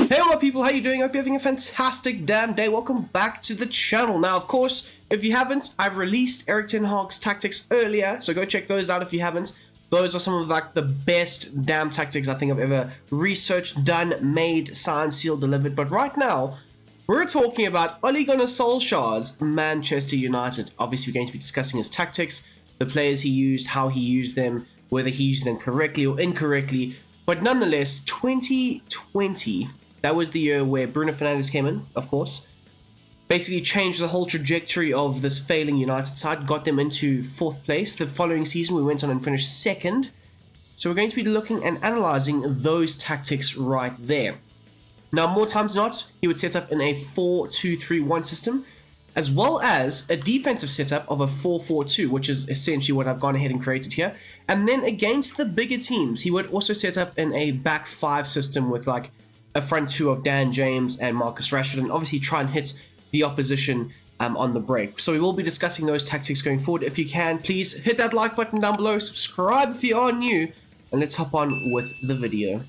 Hey all my people, how you doing? I hope you're having a fantastic damn day. Welcome back to the channel. Now, of course, if you haven't, I've released Erik ten Hag's tactics earlier, so go check those out if you haven't. Those are some of like the best damn tactics I think I've ever researched, done, made, signed, sealed, delivered. But right now, we're talking about Ole Gunnar Solskjaer's Manchester United. Obviously, we're going to be discussing his tactics, the players he used, how he used them, whether he used them correctly or incorrectly. But nonetheless, 2020... that was the year where Bruno Fernandes came in, of course. Basically changed the whole trajectory of this failing United side, got them into 4th place. The following season, we went on and finished 2nd. So we're going to be looking and analyzing those tactics right there. Now, more times than not, he would set up in a 4-2-3-1 system, as well as a defensive setup of a 4-4-2, which is essentially what I've gone ahead and created here. And then against the bigger teams, he would also set up in a back 5 system with like a front 2 of Dan James and Marcus Rashford, and obviously try and hit the opposition on the break. So we will be discussing those tactics going forward. If you can, please hit that like button down below, subscribe if you are new, and let's hop on with the video.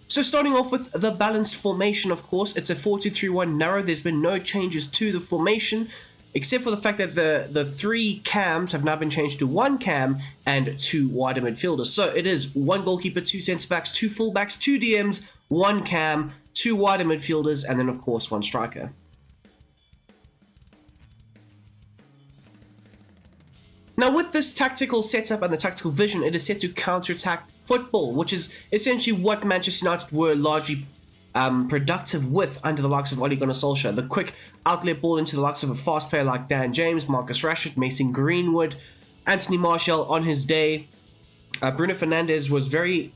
So starting off with the balanced formation, of course, it's a 4-2-3-1 narrow. There's been no changes to the formation, except for the fact that the 3 cams have now been changed to 1 cam and 2 wider midfielders. So it is 1 goalkeeper, 2 centre-backs, 2 full-backs, 2 DMs, 1 cam, 2 wider midfielders, and then of course 1 striker. Now with this tactical setup and the tactical vision, it is set to counter-attack football, which is essentially what Manchester United were largely productive with under the likes of Ole Gunnar Solskjaer. The quick outlet ball into the likes of a fast player like Dan James, Marcus Rashford, Mason Greenwood, Anthony Martial on his day. Bruno Fernandes was very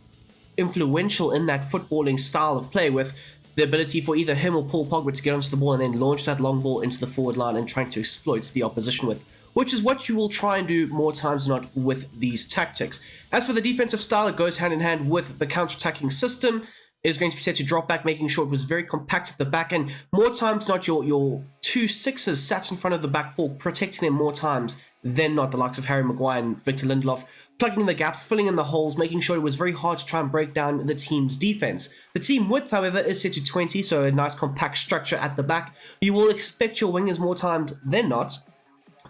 influential in that footballing style of play, with the ability for either him or Paul Pogba to get onto the ball and then launch that long ball into the forward line and trying to exploit the opposition with, which is what you will try and do more times than not with these tactics. As for the defensive style, it goes hand in hand with the counter-attacking system. Is going to be set to drop back, making sure it was very compact at the back, and more times not your 2 6s sat in front of the back 4, protecting them more times than not, the likes of Harry Maguire and Victor Lindelof, plugging in the gaps, filling in the holes, making sure it was very hard to try and break down the team's defense. The team width, however, is set to 20, so a nice compact structure at the back. You will expect your wingers more times than not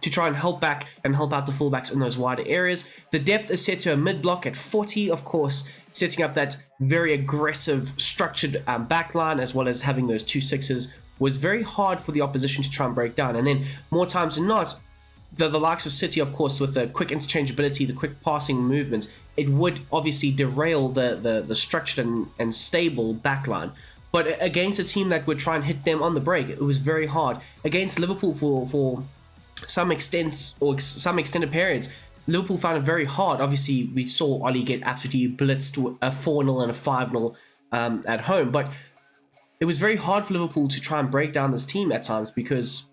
to try and help back and help out the fullbacks in those wider areas. The depth is set to a mid-block at 40, of course, setting up that very aggressive, structured back line, as well as having those 2 6s, was very hard for the opposition to try and break down. And then, more times than not, the likes of City, of course, with the quick interchangeability, the quick passing movements, it would obviously derail the structured and stable back line. But against a team that would try and hit them on the break, it was very hard. Against Liverpool for some extent, or some extended periods, Liverpool found it very hard. Obviously, we saw Ole get absolutely blitzed to a 4-0 and a 5-0 at home. But it was very hard for Liverpool to try and break down this team at times, because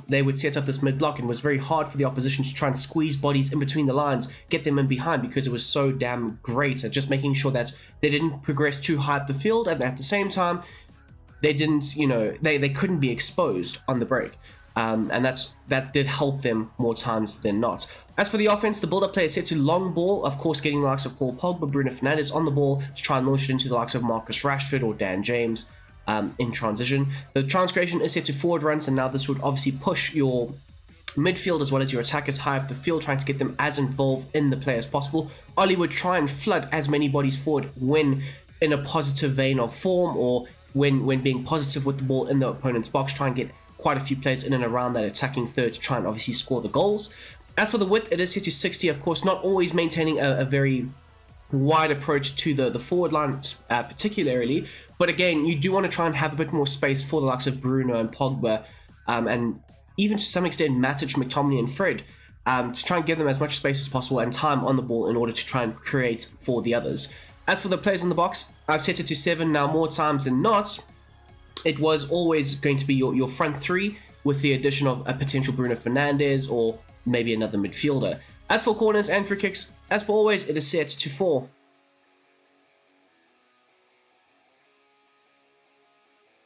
they would set up this mid-block, and it was very hard for the opposition to try and squeeze bodies in between the lines, get them in behind, because it was so damn great at just making sure that they didn't progress too high up the field, and at the same time, they didn't, they couldn't be exposed on the break. And that did help them more times than not. As for the offense, the build-up play is set to long ball, of course getting the likes of Paul Pogba, Bruno Fernandes on the ball to try and launch it into the likes of Marcus Rashford or Dan James in transition. The transgression is set to forward runs, and now this would obviously push your midfield as well as your attackers high up the field, trying to get them as involved in the play as possible. Ole would try and flood as many bodies forward when in a positive vein of form, or when being positive with the ball in the opponent's box, try and get quite a few players in and around that attacking third to try and obviously score the goals. As for the width, it is set to 60, of course, not always maintaining a very wide approach to the forward line particularly, but again, you do want to try and have a bit more space for the likes of Bruno and Pogba, and even to some extent Matic, McTominay and Fred, to try and give them as much space as possible and time on the ball in order to try and create for the others. As for the players in the box, I've set it to 7 now. More times than not, it was always going to be your front 3 with the addition of a potential Bruno Fernandes or maybe another midfielder. As for corners and free kicks, as per always, it is set to 4.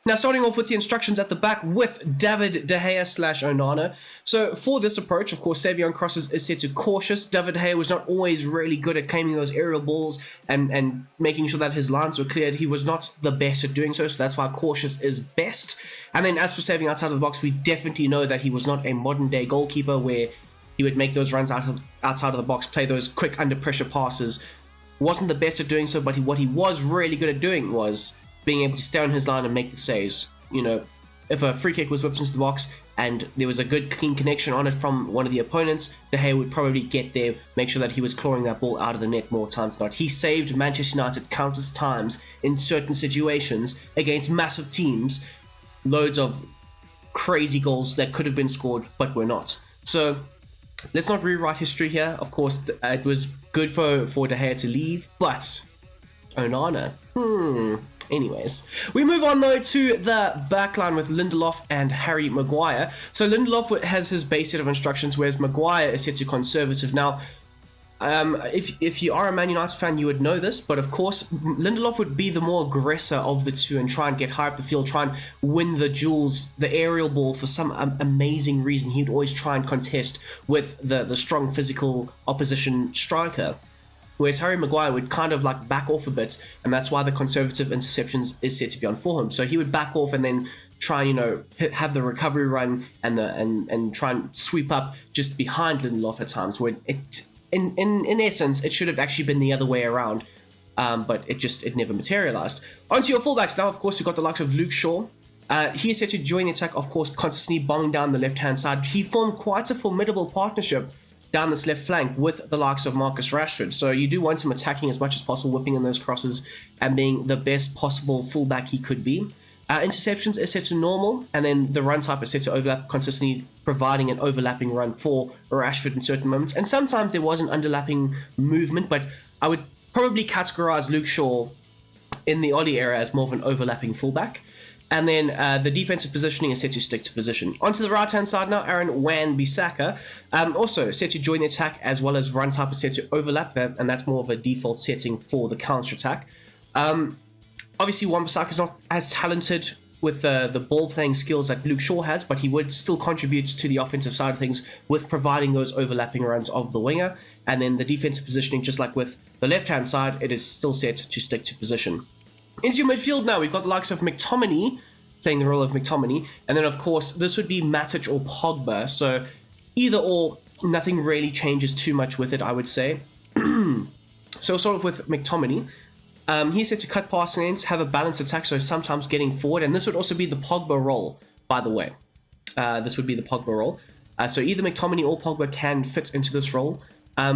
Now, starting off with the instructions at the back with David De Gea / Onana. So for this approach, of course, Savion crosses is set to cautious. David De Gea was not always really good at claiming those aerial balls and making sure that his lines were cleared. He was not the best at doing so that's why cautious is best. And then as for saving outside of the box, we definitely know that he was not a modern-day goalkeeper where he would make those runs outside of the box, play those quick under-pressure passes. Wasn't the best at doing so, but what he was really good at doing was being able to stay on his line and make the saves. You know, if a free kick was whipped into the box and there was a good clean connection on it from one of the opponents, De Gea would probably get there, make sure that he was clawing that ball out of the net more times than not. He saved Manchester United countless times in certain situations against massive teams, loads of crazy goals that could have been scored but were not. So let's not rewrite history here. Of course, it was good for De Gea to leave, but Onana, Anyways, we move on though to the backline with Lindelof and Harry Maguire. So Lindelof has his base set of instructions, whereas Maguire is set to conservative. Now, if you are a Man United fan, you would know this, but of course, Lindelof would be the more aggressor of the two and try and get high up the field, try and win the duels, the aerial ball for some amazing reason. He'd always try and contest with the strong physical opposition striker. Whereas Harry Maguire would kind of like back off a bit, and that's why the conservative interceptions is set to be on for him. So he would back off and then try, have the recovery run and try and sweep up just behind Lindelof at times. Where in essence, it should have actually been the other way around, but it never materialized. Onto your fullbacks now. Of course, we've got the likes of Luke Shaw. He is set to join the attack, of course, consistently bombing down the left-hand side. He formed quite a formidable partnership down this left flank with the likes of Marcus Rashford. So you do want him attacking as much as possible, whipping in those crosses and being the best possible fullback he could be. Interceptions is set to normal, and then the run type is set to overlap, consistently providing an overlapping run for Rashford in certain moments. And sometimes there was an underlapping movement, but I would probably categorize Luke Shaw in the Oli era as more of an overlapping fullback. And then the defensive positioning is set to stick to position. Onto the right-hand side now, Aaron Wan-Bissaka, also set to join the attack, as well as run type is set to overlap that, and that's more of a default setting for the counter-attack. Obviously, Wan-Bissaka is not as talented with the ball-playing skills that Luke Shaw has, but he would still contribute to the offensive side of things with providing those overlapping runs of the winger. And then the defensive positioning, just like with the left-hand side, it is still set to stick to position. Into your midfield now, we've got the likes of McTominay playing the role of McTominay, and then of course this would be Matic or Pogba. So either or, nothing really changes too much with it, I would say. So sort of with McTominay, he's set to cut passing lanes, have a balanced attack, so sometimes getting forward, and this would also be the Pogba role, by the way. This would be the Pogba role. So either McTominay or Pogba can fit into this role.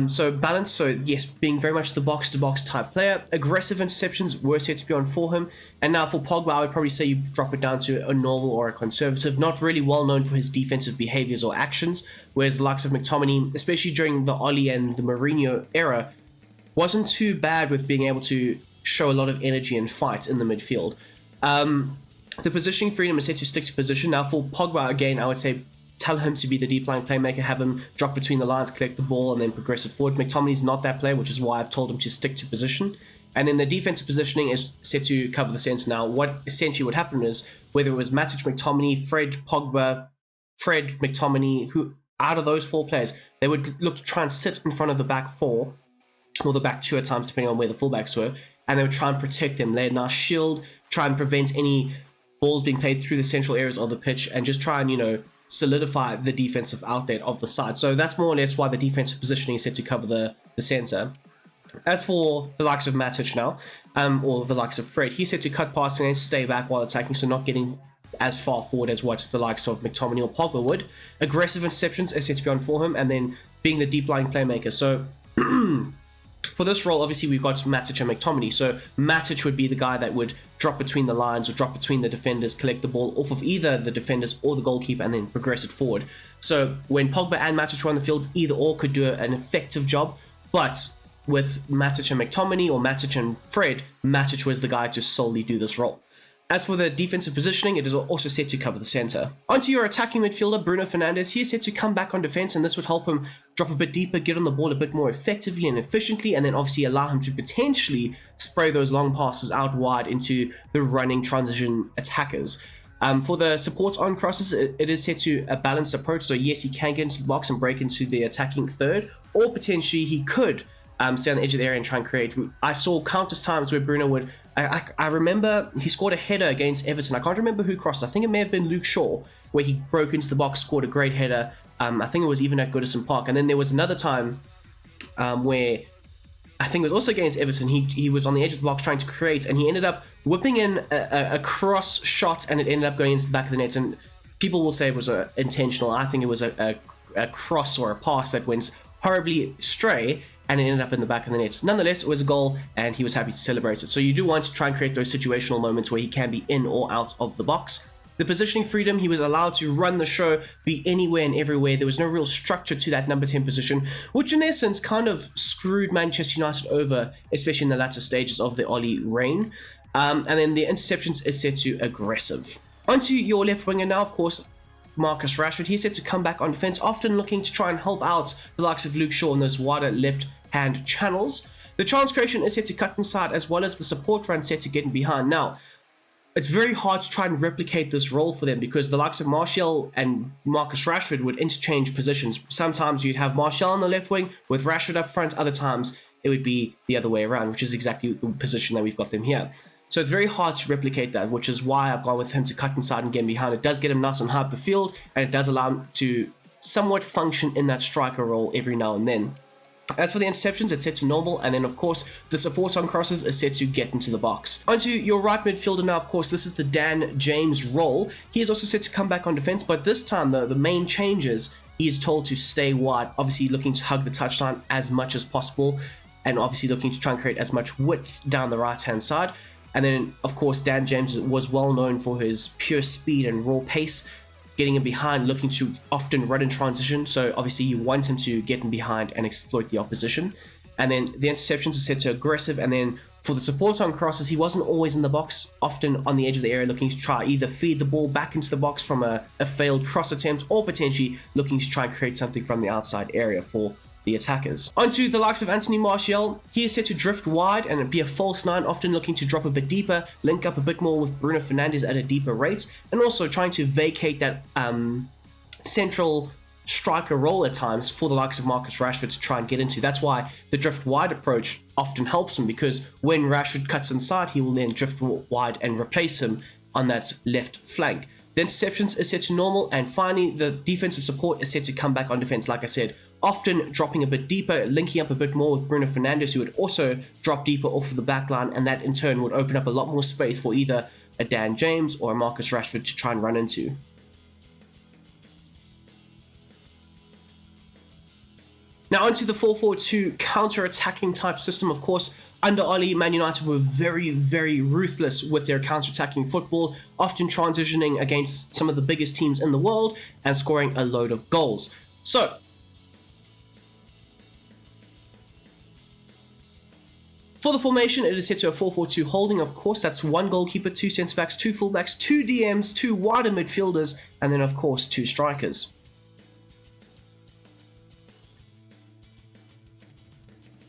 So balance, so yes, being very much the box-to-box type player. Aggressive interceptions were set to be on for him. And now for Pogba, I would probably say you drop it down to a normal or a conservative. Not really well known for his defensive behaviors or actions, whereas the likes of McTominay, especially during the Oli and the Mourinho era, wasn't too bad with being able to show a lot of energy and fight in the midfield. The positioning freedom is set to stick to position. Now for Pogba, again, I would say tell him to be the deep line playmaker, have him drop between the lines, collect the ball, and then progress it forward. McTominay's not that player, which is why I've told him to stick to position. And then the defensive positioning is set to cover the centre. Now, what essentially would happen is, whether it was Matic, McTominay, Fred, Pogba, Fred, McTominay, who out of those four players, they would look to try and sit in front of the back four, or the back two at times, depending on where the fullbacks were, and they would try and protect them. They'd now shield, try and prevent any balls being played through the central areas of the pitch, and just try and, solidify the defensive outlet of the side. So that's more or less why the defensive positioning is set to cover the centre. As for the likes of Matic now, or the likes of Fred, he's set to cut passing and stay back while attacking, so not getting as far forward as what the likes of McTominay or Pogba would. Aggressive interceptions are set to be on for him, and then being the deep lying playmaker. So for this role, obviously we've got Matic and McTominay. So Matic would be the guy that would drop between the lines or drop between the defenders, collect the ball off of either the defenders or the goalkeeper, and then progress it forward. So when Pogba and Matic were on the field, either or could do an effective job. But with Matic and McTominay or Matic and Fred, Matic was the guy to solely do this role. As for the defensive positioning, it is also set to cover the center. Onto your attacking midfielder, Bruno Fernandes. He is set to come back on defense, and this would help him drop a bit deeper, get on the ball a bit more effectively and efficiently, and then obviously allow him to potentially spray those long passes out wide into the running transition attackers. For the supports on crosses, it is set to a balanced approach. So yes, he can get into the box and break into the attacking third, or potentially he could stay on the edge of the area and try and create. I saw countless times where Bruno would. I remember he scored a header against Everton. I can't remember who crossed. I think it may have been Luke Shaw, where he broke into the box, scored a great header. I think it was even at Goodison Park. And then there was another time where I think it was also against Everton. He was on the edge of the box trying to create, and he ended up whipping in a cross shot, and it ended up going into the back of the net. And people will say it was intentional. I think it was a cross or a pass that went horribly stray, and it ended up in the back of the net. Nonetheless, it was a goal, and he was happy to celebrate it. So you do want to try and create those situational moments where he can be in or out of the box. The positioning freedom, he was allowed to run the show, be anywhere and everywhere. There was no real structure to that number 10 position, which in essence kind of screwed Manchester United over, especially in the latter stages of the Ole reign. And then the interceptions is set to aggressive. Onto your left winger now, of course, Marcus Rashford. He's set to come back on defense, often looking to try and help out the likes of Luke Shaw in those wider left-hand channels. The chance creation is set to cut inside, as well as the support run set to get in behind. Now, it's very hard to try and replicate this role for them because the likes of Martial and Marcus Rashford would interchange positions. Sometimes you'd have Martial on the left wing with Rashford up front. Other times it would be the other way around, which is exactly the position that we've got them here. So it's very hard to replicate that, which is why I've gone with him to cut inside and get in behind. It does get him nice and high up the field, and it does allow him to somewhat function in that striker role every now and then. As for the interceptions, it's set to normal, and then of course the support on crosses is set to get into the box. Onto your right midfielder now, of course, this is the Dan James role. He is also set to come back on defense, but this time the main change is he is told to stay wide, obviously looking to hug the touchline as much as possible, and obviously looking to try and create as much width down the right hand side. And then, of course, Dan James was well known for his pure speed and raw pace, getting in behind, looking to often run in transition. So obviously you want him to get in behind and exploit the opposition. And then the interceptions are set to aggressive. And then for the support on crosses, he wasn't always in the box, often on the edge of the area, looking to try either feed the ball back into the box from a failed cross attempt, or potentially looking to try and create something from the outside area for the attackers. Onto the likes of Anthony Martial. He is set to drift wide and be a false nine, often looking to drop a bit deeper, link up a bit more with Bruno Fernandes at a deeper rate, and also trying to vacate that central striker role at times for the likes of Marcus Rashford to try and get into. That's why the drift wide approach often helps him, because when Rashford cuts inside, he will then drift wide and replace him on that left flank. The interceptions is set to normal, and finally the defensive support is set to come back on defense, like I said, often dropping a bit deeper, linking up a bit more with Bruno Fernandes, who would also drop deeper off of the back line, and that in turn would open up a lot more space for either a Dan James or a Marcus Rashford to try and run into. Now onto the 4-4-2 counter-attacking type system. Of course, under Ole, Man United were very, very ruthless with their counter-attacking football, often transitioning against some of the biggest teams in the world and scoring a load of goals. So, for the formation, it is set to a 4-4-2 holding. Of course, that's one goalkeeper, two centre-backs, two full-backs, two DMs, two wider midfielders, and then, of course, two strikers.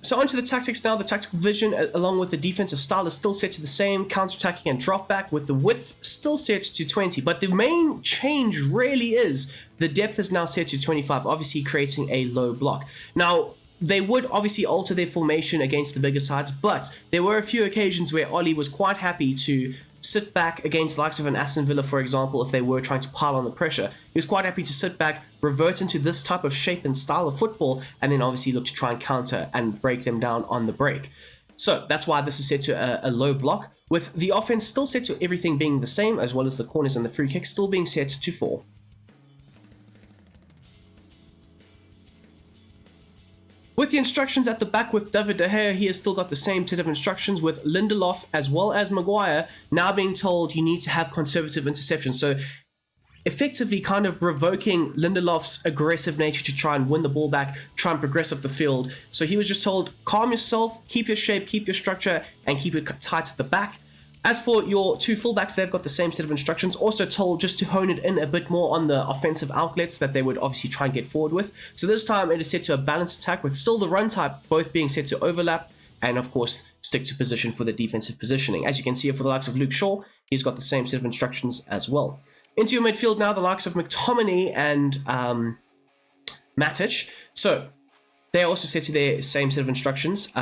So onto the tactics now. The tactical vision, along with the defensive style, is still set to the same, counter-attacking and drop-back, with the width still set to 20. But the main change really is the depth is now set to 25, obviously creating a low block. Now, they would obviously alter their formation against the bigger sides, but there were a few occasions where Ole was quite happy to sit back against the likes of an Aston Villa, for example, if they were trying to pile on the pressure. He was quite happy to sit back, revert into this type of shape and style of football, and then obviously look to try and counter and break them down on the break. So that's why this is set to a low block, with the offense still set to everything being the same, as well as the corners and the free kicks still being set to 4. With the instructions at the back with David De Gea, he has still got the same set of instructions, with Lindelof as well as Maguire now being told you need to have conservative interception. So effectively kind of revoking Lindelof's aggressive nature to try and win the ball back, try and progress up the field. So he was just told, calm yourself, keep your shape, keep your structure, and keep it tight at the back. As for your two fullbacks, they've got the same set of instructions, also told just to hone it in a bit more on the offensive outlets that they would obviously try and get forward with. So this time it is set to a balanced attack with still the run type both being set to overlap and of course stick to position for the defensive positioning. As you can see for the likes of Luke Shaw, he's got the same set of instructions as well. Into your midfield now, the likes of McTominay and Matic. So they are also set to their same set of instructions.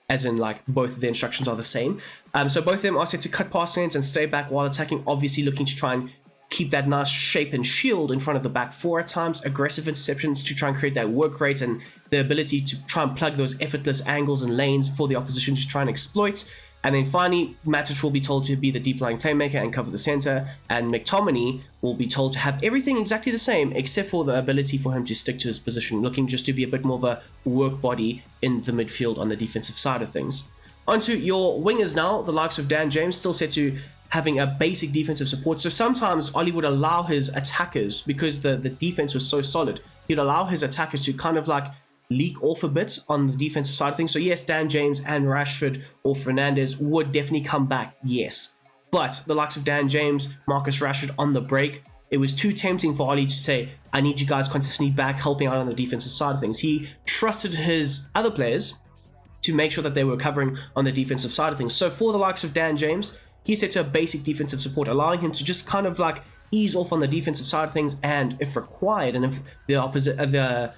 As in, like, both of the instructions are the same. So both of them are set to cut past lanes and stay back while attacking, obviously looking to try and keep that nice shape and shield in front of the back four at times. Aggressive interceptions to try and create that work rate and the ability to try and plug those effortless angles and lanes for the opposition to try and exploit. And then finally, Matic will be told to be the deep-lying playmaker and cover the center, and McTominay will be told to have everything exactly the same except for the ability for him to stick to his position, looking just to be a bit more of a work body in the midfield on the defensive side of things. Onto your wingers now, the likes of Dan James, still set to having a basic defensive support. So sometimes Ollie would allow his attackers, because the defense was so solid, he'd allow his attackers to kind of like leak off a bit on the defensive side of things. So yes, Dan James and Rashford or Fernandes would definitely come back, yes. But the likes of Dan James, Marcus Rashford on the break, it was too tempting for Ollie to say, I need you guys consistently back helping out on the defensive side of things. He trusted his other players to make sure that they were covering on the defensive side of things. So for the likes of Dan James, he set to a basic defensive support, allowing him to just kind of like ease off on the defensive side of things, and if required, and if the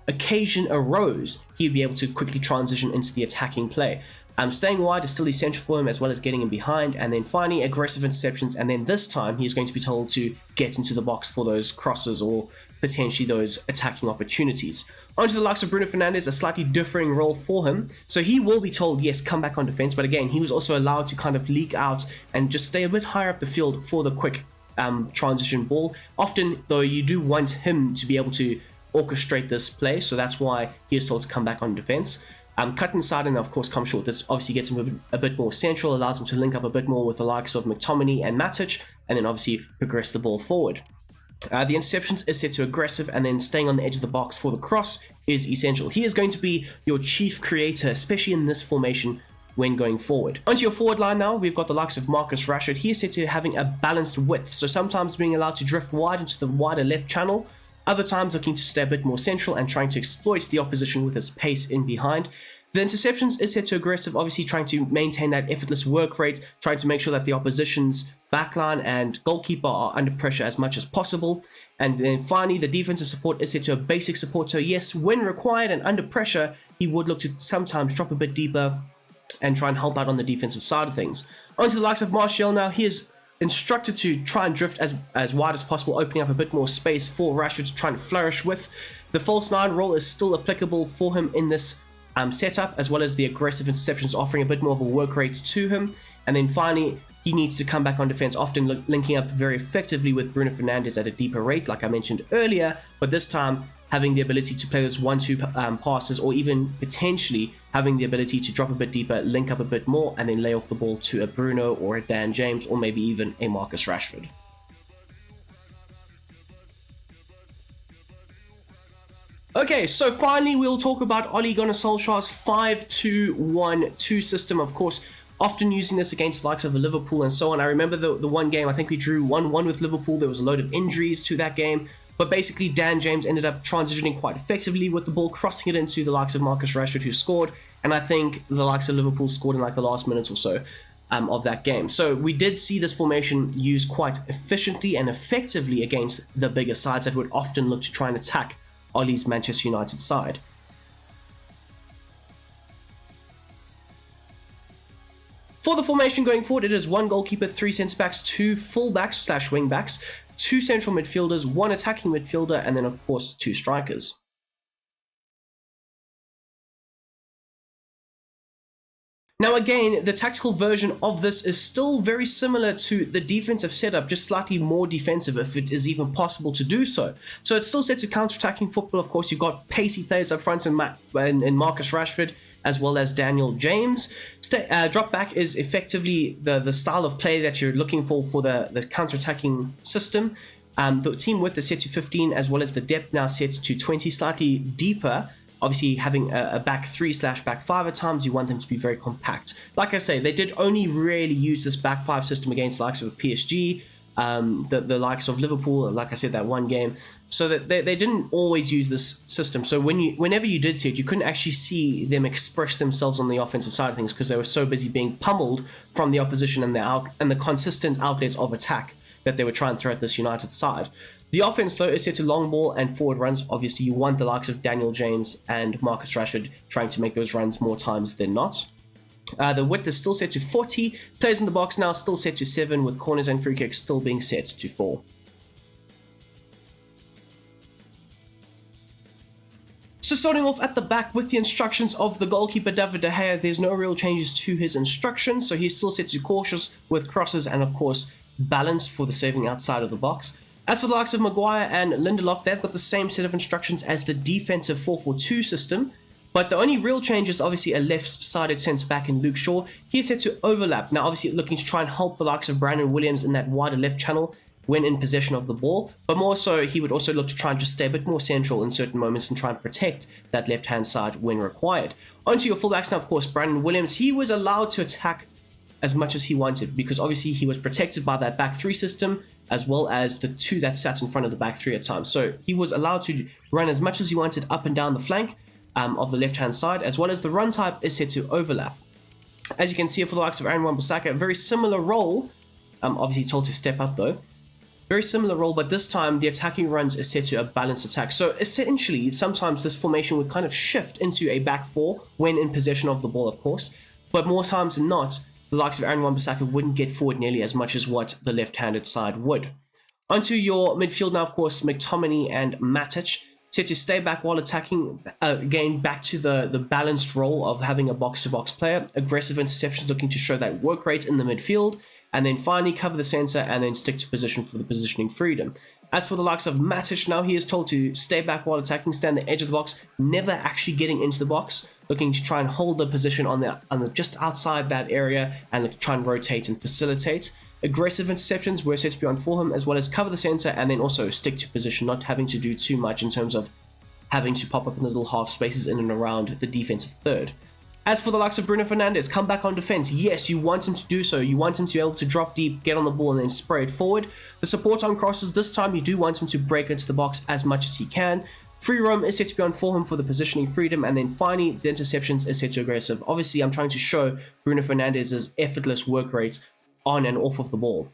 occasion arose, he'd be able to quickly transition into the attacking play. Staying wide is still essential for him, as well as getting in behind, and then finally aggressive interceptions, and then this time he's going to be told to get into the box for those crosses or potentially those attacking opportunities. Onto the likes of Bruno Fernandes, a slightly differing role for him. So he will be told, yes, come back on defense, but again, he was also allowed to kind of leak out and just stay a bit higher up the field for the quick transition ball. Often, though, you do want him to be able to orchestrate this play, so that's why he is told to come back on defense. Cut inside and of course come short. This obviously gets him a bit more central, allows him to link up a bit more with the likes of McTominay and Matic, and then obviously progress the ball forward. The interceptions is set to aggressive, and then staying on the edge of the box for the cross is essential. He is going to be your chief creator, especially in this formation when going forward. Onto your forward line now, we've got the likes of Marcus Rashford. He is set to having a balanced width, so sometimes being allowed to drift wide into the wider left channel, other times looking to stay a bit more central and trying to exploit the opposition with his pace in behind. The interceptions is set to aggressive, obviously trying to maintain that effortless work rate, trying to make sure that the opposition's backline and goalkeeper are under pressure as much as possible. And then finally, the defensive support is set to a basic support. So yes, when required and under pressure, he would look to sometimes drop a bit deeper and try and help out on the defensive side of things. Onto the likes of Martial now, he is instructed to try and drift as wide as possible, opening up a bit more space for Rashford to try and flourish with. The false nine role is still applicable for him in this setup, as well as the aggressive interceptions offering a bit more of a work rate to him. And then finally, he needs to come back on defense, often linking up very effectively with Bruno Fernandes at a deeper rate, like I mentioned earlier, but this time having the ability to play those 1-2 passes, or even potentially having the ability to drop a bit deeper, link up a bit more, and then lay off the ball to a Bruno or a Dan James, or maybe even a Marcus Rashford. Okay, so finally we'll talk about Ole Gunnar Solskjaer's 5-2-1-2 system. Of course, often using this against the likes of Liverpool and so on. I remember the one game, I think we drew 1-1 with Liverpool. There was a load of injuries to that game. But basically, Dan James ended up transitioning quite effectively with the ball, crossing it into the likes of Marcus Rashford, who scored. And I think the likes of Liverpool scored in like the last minute or so of that game. So we did see this formation used quite efficiently and effectively against the bigger sides that would often look to try and attack Ole's Manchester United side. For the formation going forward, it is one goalkeeper, 3 centre-backs, 2 full-backs / wing-backs, 2 central midfielders, 1 attacking midfielder, and then of course 2 strikers. Now again, the tactical version of this is still very similar to the defensive setup, just slightly more defensive if it is even possible to do so. So it's still set to counter-attacking football. Of course, you've got pacey players up front in Marcus Rashford, as well as Daniel James. Drop back is effectively the style of play that you're looking for the counter-attacking system. The team width is set to 15, as well as the depth now set to 20, slightly deeper Obviously, having a back 3/back 5 at times, you want them to be very compact. Like I say, they did only really use this back 5 system against the likes of PSG, the likes of Liverpool, like I said, that one game. So that they didn't always use this system. So whenever you did see it, you couldn't actually see them express themselves on the offensive side of things because they were so busy being pummeled from the opposition and the consistent outlets of attack that they were trying to throw at this United side. The offense, though, is set to long ball and forward runs. Obviously, you want the likes of Daniel James and Marcus Rashford trying to make those runs more times than not. The width is still set to 40. Players in the box now still set to 7, with corners and free kicks still being set to 4. So starting off at the back with the instructions of the goalkeeper David De Gea, there's no real changes to his instructions. So he's still set to cautious with crosses and, of course, balanced for the saving outside of the box. As for the likes of Maguire and Lindelof, they've got the same set of instructions as the defensive 4-4-2 system, but the only real change is obviously a left-sided centre-back in Luke Shaw. He's set to overlap. Now, obviously looking to try and help the likes of Brandon Williams in that wider left channel when in possession of the ball, but more so he would also look to try and just stay a bit more central in certain moments and try and protect that left-hand side when required. Onto your fullbacks now, of course, Brandon Williams, he was allowed to attack as much as he wanted because obviously he was protected by that back 3 system, as well as the 2 that sat in front of the back 3 at times. So he was allowed to run as much as he wanted up and down the flank of the left-hand side, as well as the run type is set to overlap. As you can see for the likes of Aaron Wan-Bissaka, a very similar role, obviously told to step up though. Very similar role, but this time the attacking runs is set to a balanced attack. So essentially, sometimes this formation would kind of shift into a back 4 when in possession of the ball, of course, but more times than not, the likes of Aaron Wan-Bissaka wouldn't get forward nearly as much as what the left-handed side would. Onto your midfield now, of course, McTominay and Matic, set to stay back while attacking, again back to the balanced role of having a box-to-box player, aggressive interceptions looking to show that work rate in the midfield, and then finally cover the center and then stick to position for the positioning freedom. As for the likes of Matic, now he is told to stay back while attacking, stand the edge of the box, never actually getting into the box, looking to try and hold the position on the just outside that area and try and rotate and facilitate. Aggressive interceptions were set to be on for him, as well as cover the center and then also stick to position, not having to do too much in terms of having to pop up in the little half spaces in and around the defensive third. As for the likes of Bruno Fernandes, come back on defense. Yes, you want him to do so. You want him to be able to drop deep, get on the ball, and then spray it forward. The support on crosses, this time you do want him to break into the box as much as he can. Free roam is set to be on for him for the positioning freedom, and then finally the interceptions is set to aggressive. Obviously, I'm trying to show Bruno Fernandes' effortless work rate on and off of the ball.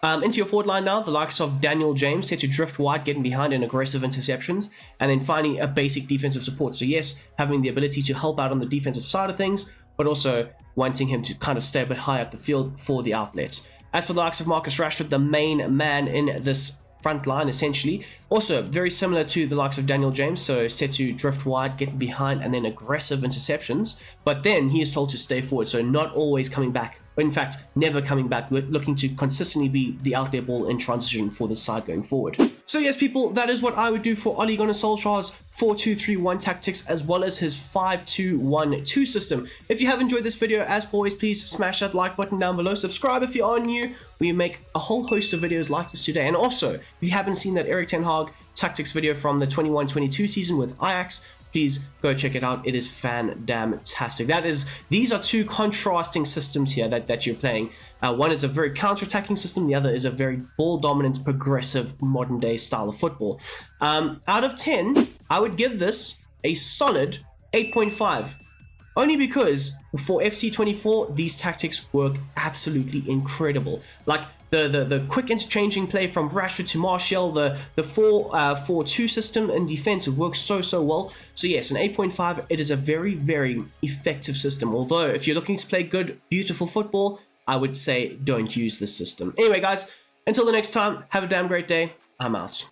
Into your forward line now, the likes of Daniel James set to drift wide, getting behind in aggressive interceptions, and then finally a basic defensive support. So yes, having the ability to help out on the defensive side of things, but also wanting him to kind of stay a bit high up the field for the outlets. As for the likes of Marcus Rashford, the main man in this front line essentially, also very similar to the likes of Daniel James, so set to drift wide, getting behind, and then aggressive interceptions, but then he is told to stay forward, so not always coming back, but in fact never coming back, looking to consistently be the outlet ball in transition for the side going forward. So yes people, that is what I would do for Ole Gunnar Solskjaer's 4-2-3-1 tactics, as well as his 5-2-1-2 system. If you have enjoyed this video, as always, please smash that like button down below, subscribe if you are new. We make a whole host of videos like this today, and also if you haven't seen that Erik ten Hag tactics video from the 21-22 season with Ajax, please go check it out. It is fan-damn-tastic. These are two contrasting systems here that you're playing. One is a very counter-attacking system. The other is a very ball-dominant, progressive, modern-day style of football. Out of 10, I would give this a solid 8.5. Only because for FC24, these tactics work absolutely incredible. Like the quick interchanging play from Rashford to Martial, the 4-4-2 system in defense, it works so well. So yes, an 8.5, it is a very, very effective system. Although if you're looking to play good, beautiful football, I would say don't use this system. Anyway guys, until the next time, have a damn great day. I'm out.